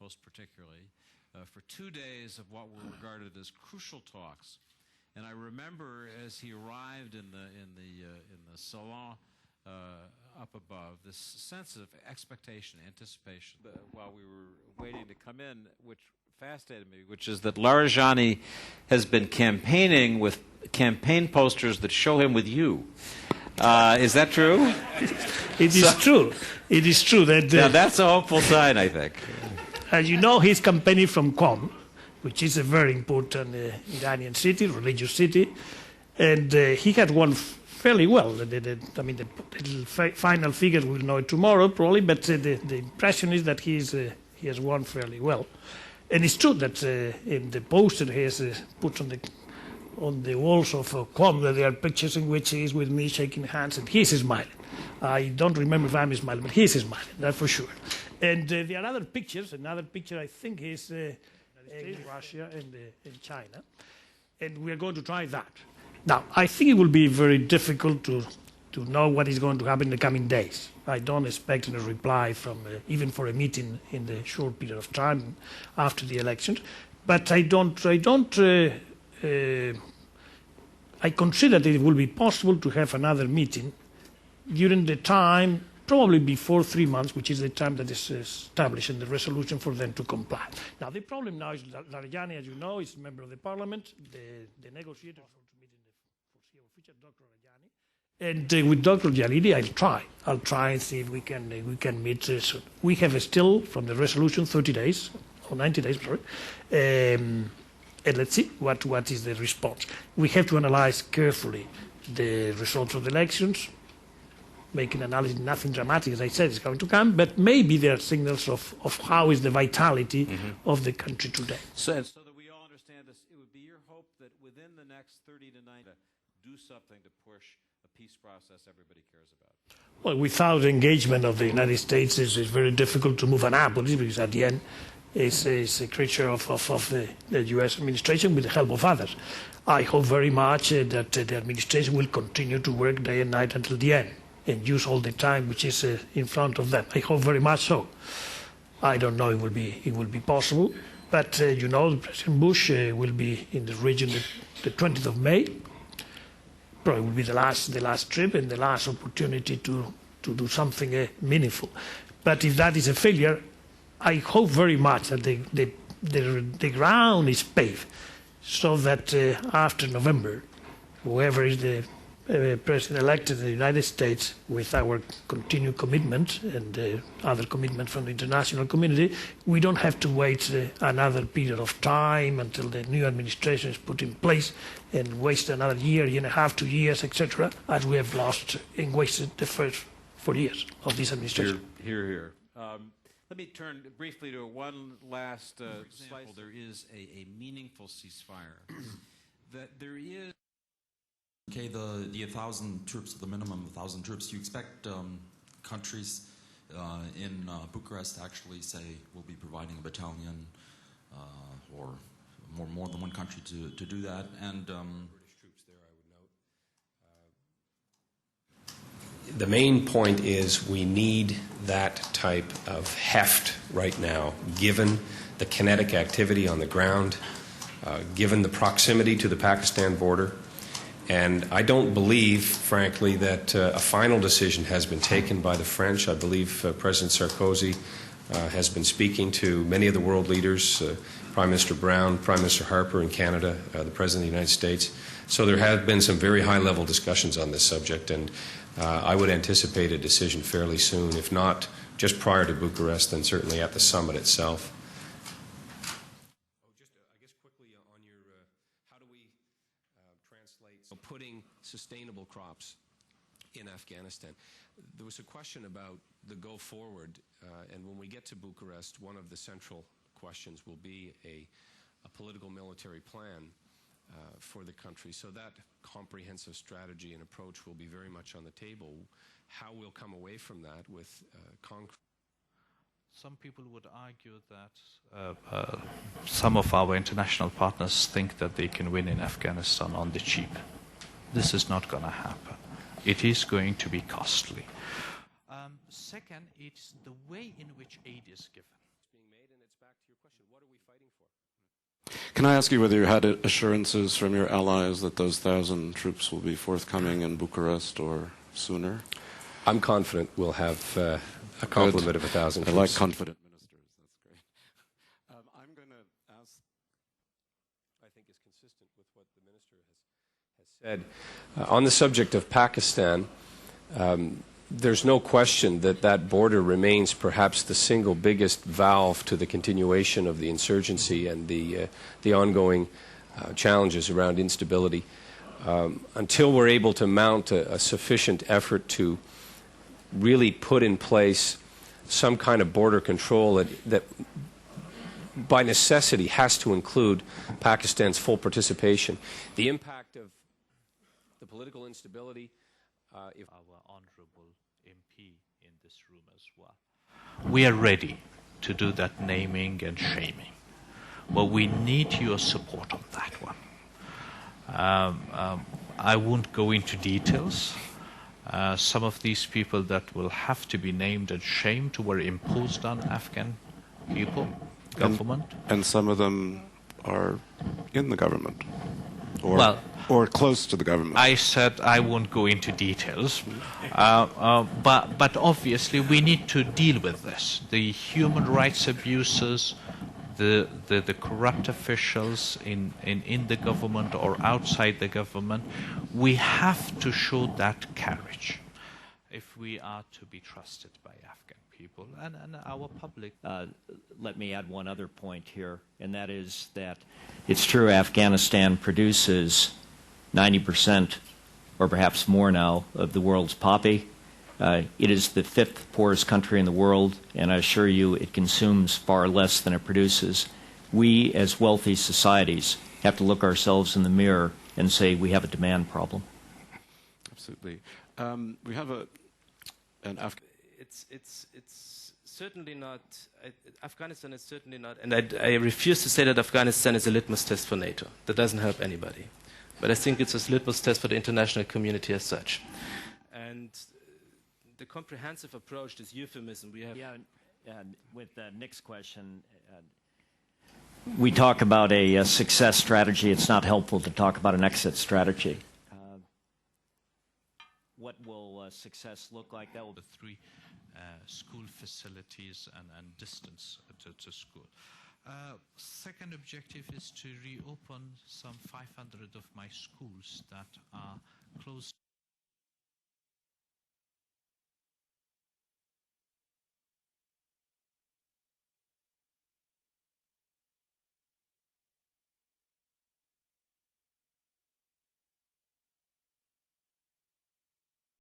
most particularly, for 2 days of what were regarded as crucial talks. And I remember as he arrived in the salon up above, this sense of expectation, anticipation. While we were waiting to come in, which fascinated me, which is that Larijani has been campaigning with campaign posters that show him with you. Is that true? It is true. It is true that. Now that's a hopeful sign, I think. As you know, he's campaigning from Qom, which is a very important Iranian city, religious city, and he had won fairly well. The final figures we'll know tomorrow, probably, but the impression is that he has won fairly well. And it's true that in the poster he has put on the walls of Qom, that there are pictures in which he is with me shaking hands, and he's smiling. I don't remember if I'm smiling, but he's smiling, that's for sure. And there are other pictures. Another picture, I think, is Russia and China. And we're going to try that. Now, I think it will be very difficult to know what is going to happen in the coming days. I don't expect a reply from, even for a meeting in the short period of time after the elections. But I consider that it will be possible to have another meeting during the time, probably before 3 months, which is the time that is established in the resolution for them to comply. Now, the problem now is that Larijani, as you know, is a member of the parliament. The negotiators want to meet in the foreseeable future, Dr. Rajani. And with Dr. Jalili, I'll try and see if we can meet soon. We have still, from the resolution, 30 days, or 90 days, sorry. And let's see what is the response. We have to analyze carefully the results of the elections, make an analysis. Nothing dramatic, as I said, is going to come, but maybe there are signals of how is the vitality of the country today. So that we all understand this, it would be your hope that within the next 30 to 90, do something to push a peace process everybody cares about. Well, without engagement of the United States, it's very difficult to move an apple, because at the end, it's a creature of the U.S. administration with the help of others. I hope very much that the administration will continue to work day and night until the end and use all the time which is in front of them. I hope very much so. I don't know if it will be possible, but you know, President Bush will be in the region the 20th of May. Probably will be the last trip and the last opportunity to do something meaningful. But if that is a failure, I hope very much that the ground is paved so that after November, whoever is the president-elect in the United States, with our continued commitment and other commitment from the international community, we don't have to wait another period of time until the new administration is put in place and waste another year and a half, 2 years, etc., as we have lost and wasted the first 4 years of this administration. Here. Let me turn briefly to one last slice. There is a meaningful ceasefire. That there is. Okay, the 1,000 troops, the minimum 1,000 troops. Do you expect countries in Bucharest to actually say we'll be providing a battalion, or more than one country to do that? And British troops there, I would note. The main point is we need that type of heft right now, given the kinetic activity on the ground, given the proximity to the Pakistan border. And I don't believe, frankly, that a final decision has been taken by the French. I believe President Sarkozy has been speaking to many of the world leaders, Prime Minister Brown, Prime Minister Harper in Canada, the President of the United States. So there have been some very high-level discussions on this subject, and I would anticipate a decision fairly soon, if not just prior to Bucharest, then certainly at the summit itself. Putting sustainable crops in Afghanistan. There was a question about the go forward, and when we get to Bucharest, one of the central questions will be a political military plan for the country. So that comprehensive strategy and approach will be very much on the table. How we'll come away from that with concrete. Some people would argue that some of our international partners think that they can win in Afghanistan on the cheap. This is not going to happen. It is going to be costly. Second, it's the way in which aid is given. It's being made and it's back question. What are we fighting for? Can I ask you whether you had assurances from your allies that those 1,000 troops will be forthcoming in Bucharest or sooner? I'm confident we'll have a complement of 1,000 troops. I like confident ministers. That's great. I'm going to ask. I think is consistent with what the minister has said. On the subject of Pakistan, there's no question that that border remains perhaps the single biggest valve to the continuation of the insurgency and the ongoing challenges around instability. Until we're able to mount a sufficient effort to really put in place some kind of border control that by necessity has to include Pakistan's full participation. The impact of the political instability, if our honorable MP in this room as well. We are ready to do that naming and shaming, but we need your support on that one. I won't go into details. Some of these people that will have to be named and shamed were imposed on Afghan people, government. And some of them are in the government, or close to the government. I said I won't go into details, but obviously we need to deal with this. The human rights abuses, the corrupt officials in the government or outside the government, we have to show that courage if we are to be trusted by Afghan people and our public. Let me add one other point here, and that is that it's true Afghanistan produces 90% or perhaps more now of the world's poppy. It is the 5th poorest country in the world, and I assure you it consumes far less than it produces. We, as wealthy societies, have to look ourselves in the mirror and say we have a demand problem. Absolutely. We have an Afghan. It's certainly not. Afghanistan is certainly not, and I refuse to say that Afghanistan is a litmus test for NATO. That doesn't help anybody. But I think it's a litmus test for the international community as such. And the comprehensive approach, this euphemism we have. Yeah, with Nick's question, we talk about a success strategy. It's not helpful to talk about an exit strategy. What will success look like? That will The 3 school facilities and distance to school. Second objective is to reopen some 500 of my schools that are closed.